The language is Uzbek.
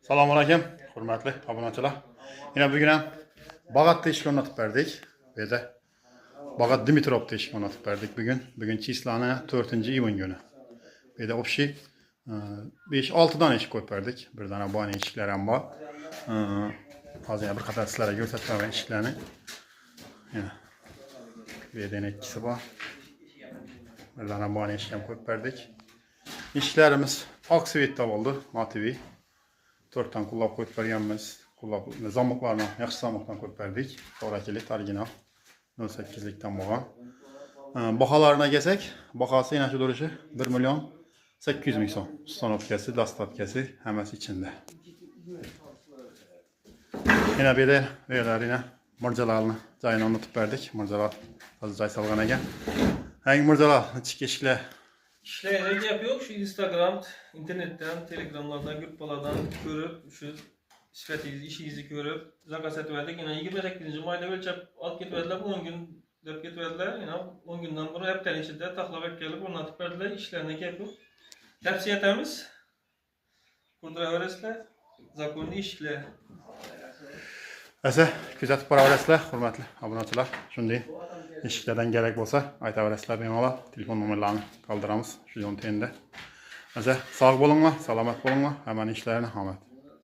Assalomu alaykum, hurmatli obunachilar. Yana bugun ham Bag'atda ishga o'rnatib berdik. Bu yerda Bag'at Dimitrovda ishga o'rnatib berdik bugun. Bugun chislani 4-iyun kuni. Bu yerda общий 5-6 dona ish qo'yib berdik. Bir dona bani ishlar ham bor. Hozir bir qator sizlarga ko'rsatgan ishlarni. Yana bu yerda ikkisi bor. Bir dona bani ish ham qo'yib berdik. İşlerimiz Aksivit'te oldu, motiviy. 4 tane kullab qo'yib berganmiz. Kullab zamoklarni yaxshi zamokdan qo'yib berdik. To'g'ri original 08likdan bo'lgan. Baholarına kelsak, bahası yana shu durishi 1 million 800 ming so'm. Stanovkasi, dostavkasi hammasi ichida. Yana bu yerlarni murjalarni joyini unutib berdik. Murjalar hozir joy solgan ekan. Hangi murjalar, ichki eshiklar İşlerine yapıyor. Şu Instagram, internetten, telegramlardan, gruplardan görüp, şu sifatinizi, işinizi görüp, zakaz etverdik. Yine 28. mayda ölçüp alıp getverdiler, 10 gün dört getverdiler. Yine 10 günden sonra hep tane içinde taklabek gelip ornatıp verdiler. İşlerine yapıyor. Hepsi yetemiz. Kurdura öğresler, zakonlu işler. Ese, kuzatib boraverasizlar, hurmatli obunachilar. Shunday eshiklardan kerak bo'lsa, aytaverasizlar bemalol. Telefon nomerlarini qoldiramiz shu yo'nda. Ese, sog' bo'linglar, salomat bo'linglar. Hamma ishlarini omad.